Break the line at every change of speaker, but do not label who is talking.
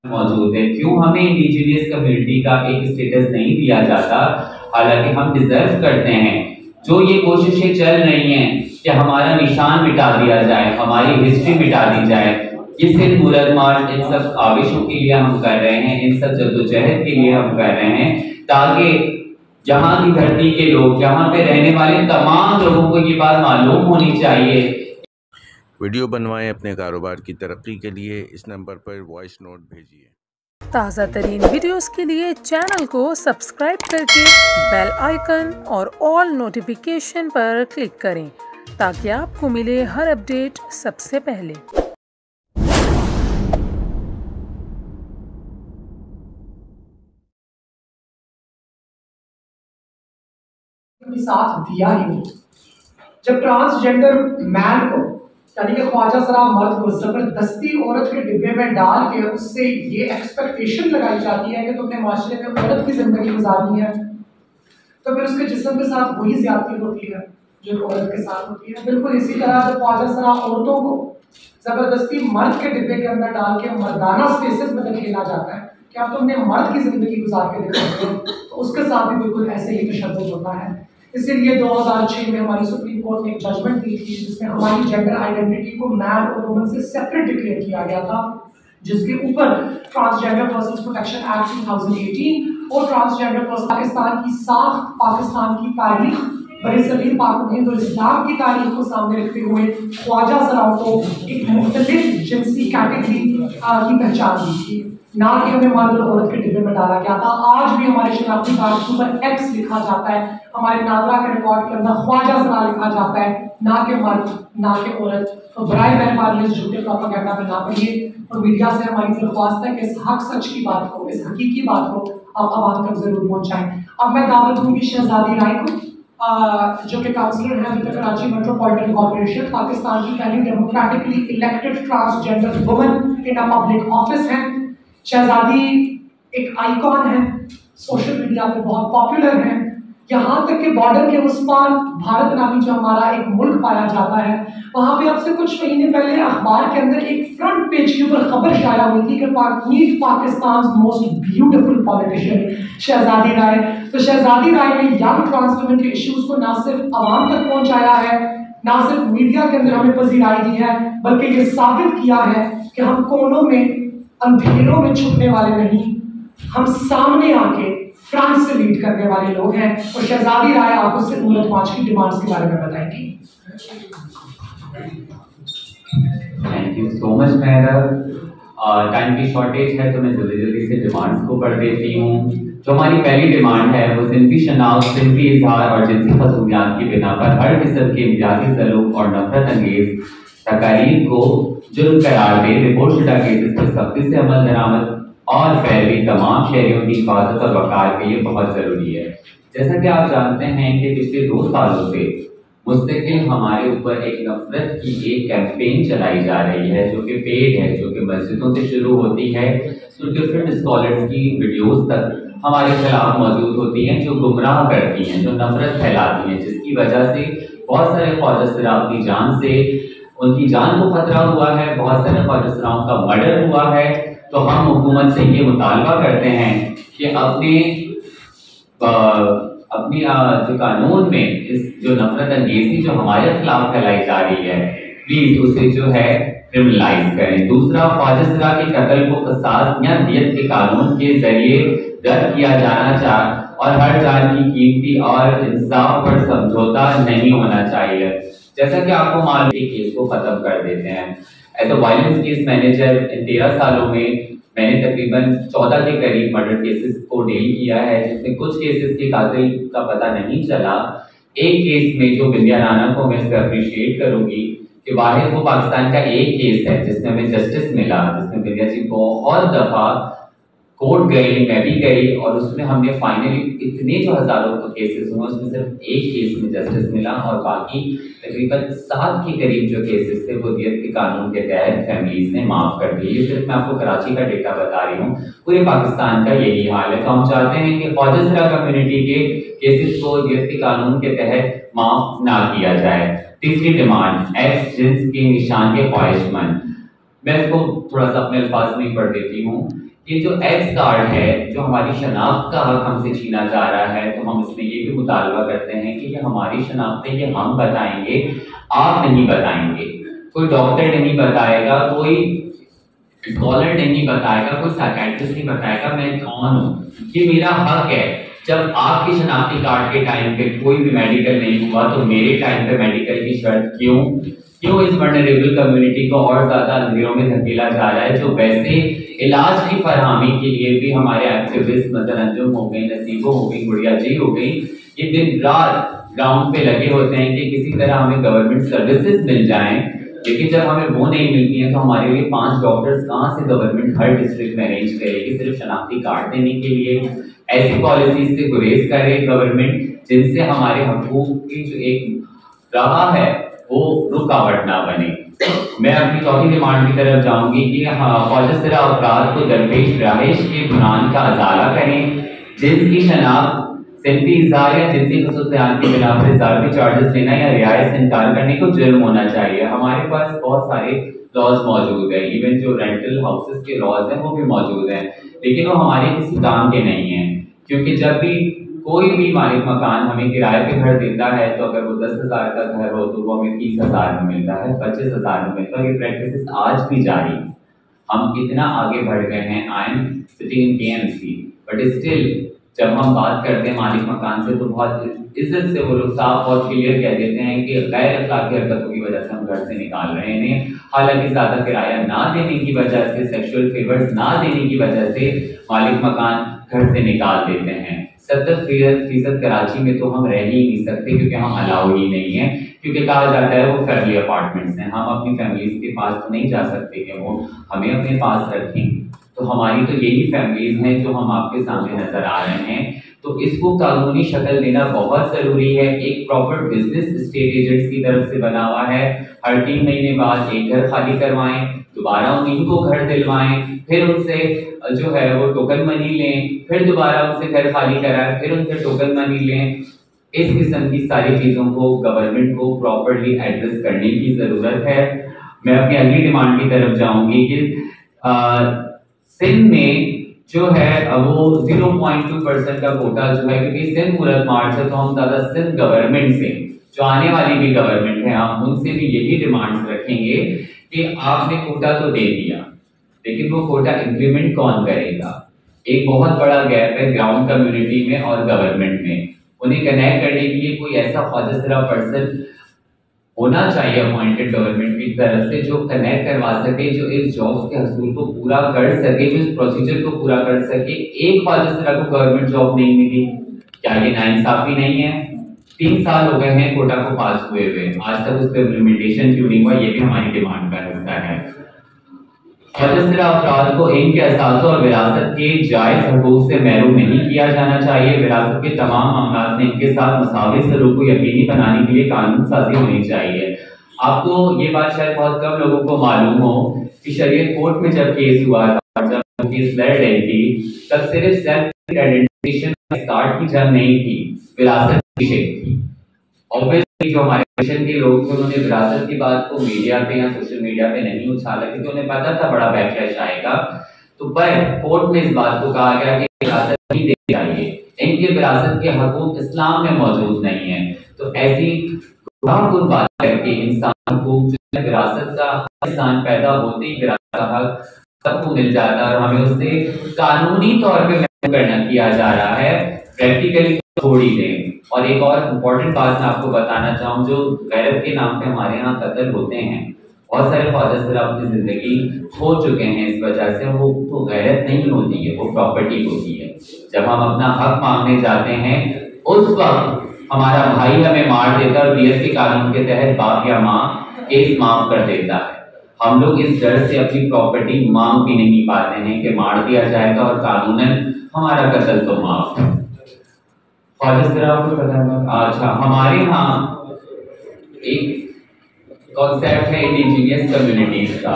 मौजूद है, क्यों हमें इंडिजिनियस कम्युनिटी का एक स्टेटस नहीं दिया जाता, हालांकि हम डिजर्व करते हैं। जो ये कोशिशें चल रही हैं कि हमारा निशान मिटा दिया जाए, हमारी हिस्ट्री मिटा दी जाए, ये सिर्फ मुरदमार इन सब आवेशों के लिए हम कर रहे हैं, इन सब जद्दोजहद के लिए हम कर रहे हैं, ताकि यहाँ की धरती के लोग, यहाँ पे रहने वाले तमाम लोगों को ये बात मालूम होनी चाहिए।
वीडियो बनवाएं अपने कारोबार की तरक्की के लिए, इस नंबर पर वॉइस नोट भेजिए।
ताज़ा तरीन वीडियोस के लिए चैनल को सब्सक्राइब करके बेल आइकन और ऑल नोटिफिकेशन पर क्लिक करें ताकि आपको मिले हर अपडेट सबसे पहले।
साथ दिया ही नहीं। जब ट्रांसजेंडर मैन को यानी कि ख्वाजा सरा मर्द को जबरदस्ती औरत के डिब्बे में डाल के उससे ये एक्सपेक्टेशन लगाई जाती है कि तुमने माशरे में औरत की जिंदगी गुजारनी है, तो फिर उसके जिस्म के साथ वही ज्यादती होती है जो औरत के साथ होती है। बिल्कुल इसी तरह जब ख्वाजा सरा औरतों को जबरदस्ती मर्द के डिब्बे के अंदर डाल के मर्दाना स्पेसेस में खेला जाता है कि अब तुमने मर्द की जिंदगी गुजार के दिखाते हो, तो उसके साथ भी बिल्कुल ऐसे ही तशद्दुद होता है। इसीलिए 2006 में हमारी सुप्रीम कोर्ट ने एक जजमेंट दी थी जिसमें हमारी जेंडर आइडेंटिटी को मैन और वुमन से सेपरेट डिक्लेयर किया गया था, जिसके ऊपर ट्रांसजेंडर पर्सन्स प्रोटेक्शन एक्ट 2018 और ट्रांसजेंडर पर्सन पाकिस्तान की साख, पाकिस्तान की तारीख, बरसगीर पाक हिंद और इस्लाम की तारीख को सामने रखते हुए ख्वाजा सराओं को एक मुख्तलिफ जिनसी कैटेगरी की पहचान दी थी, ना कि हमें मर्द और औरत के डिब्बे में डाला गया था। आज भी हमारे शनाख्ती कार्ड के ऊपर एक्स लिखा जाता है, हमारे नादरा के रिकॉर्ड के अंदर ख्वाजा सरा लिखा जाता है, ना कि मर्द ना कि औरत। तो बराए मेहरबानी इस झूठे प्रोपेगेंडा में ना पड़िए और मीडिया से हमारी दरख्वास्त है कि इस हक सच की बात को, इस हकीकी बात को आप आवाम तक जरूर पहुंचाएं। अब मैं दावत दूंगी शहजादी राय को, जो कि काउंसलर हैं with Karachi metropolitan corporation, Pakistan की पहली democratically elected transgender woman in a public office हैं। शहजादी एक आइकॉन है, सोशल मीडिया पे बहुत पॉपुलर है, यहाँ तक कि बॉर्डर के उस पार भारत नामी जो हमारा एक मुल्क पाया जाता है, वहाँ पे अब से कुछ महीने पहले अखबार के अंदर एक फ्रंट पेज के ऊपर खबर शाया हुई थी कि meet Pakistan most beautiful politician Shahzadi Rai. तो शहजादी राय ने यंग ट्रांस वुमेन के इश्यूज को ना सिर्फ आवाम तक पहुँचाया है, ना सिर्फ मीडिया के अंदर हमें पजीराई दी है, बल्कि ये साबित किया है कि हम कोनों में अंधेरों में छुपने वाले नहीं, हम सामने आके फ्रांस से लीड करने वाले लोग हैं। और शहजादी राय आपको सिर्फ मुल्क 5 की डिमांड्स के बारे में बताएंगी।
Thank you so much madam. Time की शॉर्टेज है तो मैं जल्दी जल्दी से डिमांड्स को पढ़ देती हूँ। जो हमारी पहली डिमांड है वो जिनसी शनाख्त, जिनसी इजहार और जिनसी खसूसियात की बिना पर हर किस्म के इम्तियाजी सलूक और नफरत अंगेज तकारीर को जुर्म करार दे, रिपोर्ट शुदा केसेस पर सख्ती से अमल दरामद और पैरवी तमाम शहरियों की हिफाजत और वक़ार के लिए बहुत ज़रूरी है। जैसा कि आप जानते हैं कि पिछले 2 सालों से मुस्तकिल हमारे ऊपर एक नफरत की एक कैंपेन चलाई जा रही है जो कि पेड है, जो कि मस्जिदों से शुरू होती है तो डिफरेंट स्कॉलर्स की वीडियोस तक हमारे खिलाफ मौजूद होती हैं, जो गुमराह करती हैं, जो नफरत फैलाती हैं, जिसकी वजह से बहुत सारे ख्वाजा सरा अपनी जान से, उनकी जान को खतरा हुआ है, बहुत सारे ख्वाजा सराओं का मर्डर हुआ है। तो हम हुकूमत से ये मुतालबा करते हैं कि अपनी जो कानून में इस जो नफरत अंगेजी जो हमारे खिलाफ फैलाई जा रही है, प्लीज उसे जो है क्रिमिनलाइज करें। दूसरा, ख्वाजा सरा के कत्ल को क़सास या दियत के कानून के जरिए दर्ज किया जाना चाहिए और हर जान की कीमती और इंसाफ पर समझौता नहीं होना चाहिए। जैसा कि आपको मालूम है, केस को खत्म कर देते हैं। As a violence case manager in 13 सालों में मैंने तकरीबन 14 के करीब मर्डर केसेस को डील किया है, जिसमें कुछ केसेस के कातिल का पता नहीं चला। एक केस में जो बिंदिया राना को मैं इससे अप्रिशिएट करूंगी कि वाहिद वो पाकिस्तान का एक केस है जिसमें हमें जस्टिस मिला, जिसमें बिंदिया जी बहुत दफा कोर्ट गई, मैं भी गई, और उसमें हमने फाइनली इतने जो हजारों केसेस हुए उसमें सिर्फ एक केस में जस्टिस मिला और बाकी तकरीबन 7 के करीब जो केसेस थे वो दियत के कानून के तहत फैमिलीज ने माफ कर दिए। ये सिर्फ मैं आपको कराची का डेटा बता रही हूँ, पूरे पाकिस्तान का यही हाल है। तो हम चाहते हैं कि ख्वाजा सरा कम्युनिटी के केसेस को दियत के कानून के तहत माफ ना किया जाए। तीसरी डिमांड, एक्स जिन्स के निशान के ख्वाहिशमंद, मैं इसको थोड़ा सा अपने अल्फाज में ही पढ़ देती हूँ। ये जो एक्स कार्ड है, जो हमारी शनाख्त का हक हमसे छीना जा रहा है, तो हम इसमें ये भी मुतालबा करते हैं कि ये हमारी शनाख्त है, ये हम बताएंगे, आप नहीं बताएंगे। कोई डॉक्टर नहीं बताएगा, कोई स्कॉलर नहीं बताएगा, कोई साइकियाट्रिस्ट नहीं बताएगा मैं कौन हूँ। ये मेरा हक है। जब आपके शनाख्ती कार्ड के टाइम पे कोई भी मेडिकल नहीं हुआ, तो मेरे टाइम पे मेडिकल की शर्त क्यों इस वल्नरेबल कम्युनिटी को और ज्यादा अंधेरों में धकेला जा रहा है, जो वैसे इलाज की फरहमी के लिए भी हमारे एक्टिविस्ट मसलन अंजुम हो गई, नसीबो हो गई, गुड़िया जी हो गई, ये दिन रात ग्राउंड पे लगे होते हैं कि किसी तरह हमें गवर्नमेंट सर्विसेज मिल जाएं। लेकिन जब हमें वो नहीं मिलती है, तो हमारे लिए 5 डॉक्टर्स कहाँ से गवर्नमेंट हर डिस्ट्रिक्ट में अरेंज करेगी सिर्फ शनाख्ती कार्ड देने के लिए। ऐसी पॉलिसीज से गुरेज करे गवर्नमेंट, जिनसे हमारे हकूक की जो एक राह है वो रुकावट ना बने। मैं अपनी चौथी डिमांड की तरफ जाऊंगी कि फौजसरा अफराद को दरपेश रहाइश के बुनियाद का अजाला करें, जिनकी शनाख्त सिंफी इज़हार या जिनसी खसूसियात की बिना पर इजाफी चार्जेस लेना या रियायत से इनकार करने को जुर्म होना चाहिए। हमारे पास बहुत सारे लॉज मौजूद हैं, इवन जो रेंटल हाउसेस के लॉज हैं वो भी मौजूद हैं, लेकिन वो हमारे किसी काम के नहीं हैं। क्योंकि जब भी कोई भी मालिक मकान हमें किराए पे घर देता है, तो अगर वो 10,000 का घर हो तो वो हमें 30,000 में मिलता है, 25,000 में मिलता है। ये प्रैक्टिस आज भी जारी है। हम इतना आगे बढ़ गए हैं। I am sitting in KMC, but still जब हम बात करते हैं मालिक मकान से, तो बहुत इज्जत से वो लोग साफ और क्लियर कह देते हैं कि गैर अखलाकी हरकतों की वजह से हम घर से निकाल रहे हैं। हालांकि ज्यादा किराया ना देने की वजह से, सेक्सुअल फेवर्स ना देने की वजह से मालिक मकान घर से निकाल देते हैं। 70% कराची में तो हम रह ही नहीं सकते, क्योंकि हम अलाउ ही नहीं है, क्योंकि कहा जाता है वो फैमिली अपार्टमेंट्स हैं। हम अपनी फैमिलीज के पास तो नहीं जा सकते कि वो हमें अपने पास रखें। तो हमारी तो यही फैमिलीज हैं जो हम आपके सामने नजर आ रहे हैं। तो इसको कानूनी शक्ल देना बहुत जरूरी है। एक प्रॉपर बिजनेस स्टेट एजेंट्स की तरफ से बना हुआ है। हर 3 महीने बाद एक घर खाली करवाएं, दोबारा उन्हीं को घर दिलवाएं, फिर उनसे जो है वो टोकन मनी लें, फिर दोबारा उनसे घर खाली कराएं, फिर उनसे टोकन मनी लें। इस किस्म की सारी चीजों को गवर्नमेंट को प्रॉपरली एड्रेस करने की जरूरत है। मैं अपनी अगली डिमांड की तरफ जाऊंगी कि सिंध में जो है वो 0.2% का कोटा जो है, क्योंकि सिंध मुल्क मार्च है, तो हम ज्यादा सिंध गवर्नमेंट से, जो आने वाली भी गवर्नमेंट है, हम उनसे भी यही डिमांड्स रखेंगे कि आपने कोटा तो दे दिया, लेकिन वो कोटा इंप्लीमेंट कौन करेगा। एक बहुत बड़ा गैप है ग्राउंड कम्युनिटी में और गवर्नमेंट में। उन्हें कनेक्ट करने के लिए कोई ऐसा फौजसरा पर्सन होना चाहिए अपॉइंटेड गवर्नमेंट की तरफ से, जो कनेक्ट करवा सके, जो इस जॉब के हसूल को पूरा कर सके, जो इस प्रोसीजर को पूरा कर सके। एक फौजसरा को गवर्नमेंट जॉब नहीं मिली, क्या ये नाइंसाफी नहीं है? 3 साल हो गए हैं कोटा को पास हुए हुए, आज तक उस पर इम्प्लीमेंटेशन क्यों नहीं हुआ? ये भी हमारी डिमांड का हिस्सा है। फौजसरा अफराद को इनके असासों और विरासत के जायज हकूक से महरूम नहीं किया जाना चाहिए। विरासत के तमाम मामलों में इनके साथ मुसावी सलूक को यकीनी बनाने के लिए कानून साजी होनी चाहिए। आपको ये बात शायद बहुत कम लोगों को मालूम हो कि शरीयत कोर्ट में जब केस हुआ था, जब केस लड़ रही थी, तब सिर्फ सेल्फ आइडेंटिफिकेशन कार्ड की जंग नहीं थी, विरासत की शेख थी। ऑब्वियसली जो हमारे मिशन के लोग थे, उन्होंने विरासत की बात को मीडिया पे या सोशल मीडिया पे नहीं उछाला, क्योंकि उन्हें पता था बड़ा बैकलैश आएगा। तो पर कोर्ट में इस बात को कहा गया कि विरासत नहीं देनी चाहिए, इनके विरासत के हकूक इस्लाम में मौजूद नहीं है। तो ऐसी गुनाहकुन बात करके इंसान को विरासत का इंसान पैदा होते ही विरासत का हक सबको मिल जाता है, और हमें उससे कानूनी तौर पे करना किया जा रहा है, प्रैक्टिकली थोड़ी देर। और एक और इम्पोर्टेंट बात मैं आपको बताना चाहूँ, जो गैरत के नाम पे हमारे यहाँ कत्ल होते हैं, बहुत सारे फौजसरा अपनी जिंदगी खो चुके हैं इस वजह से। वो तो गैरत नहीं होती है, वो प्रॉपर्टी होती है। जब हम अपना हक मांगने जाते हैं, उस वक्त हमारा भाई हमें मार देता है और दियत के कानून के तहत बाप या माँ केस माफ कर देता है। हम लोग इस डर से अपनी प्रॉपर्टी मांग भी नहीं पाते हैं कि मार दिया जाएगा और कानूनन हमारा कत्ल तो माफ है। फौजसरा को पता है? अच्छा, हमारे यहाँ एक कॉन्सेप्ट है इंडिजिनियस कम्युनिटीज का।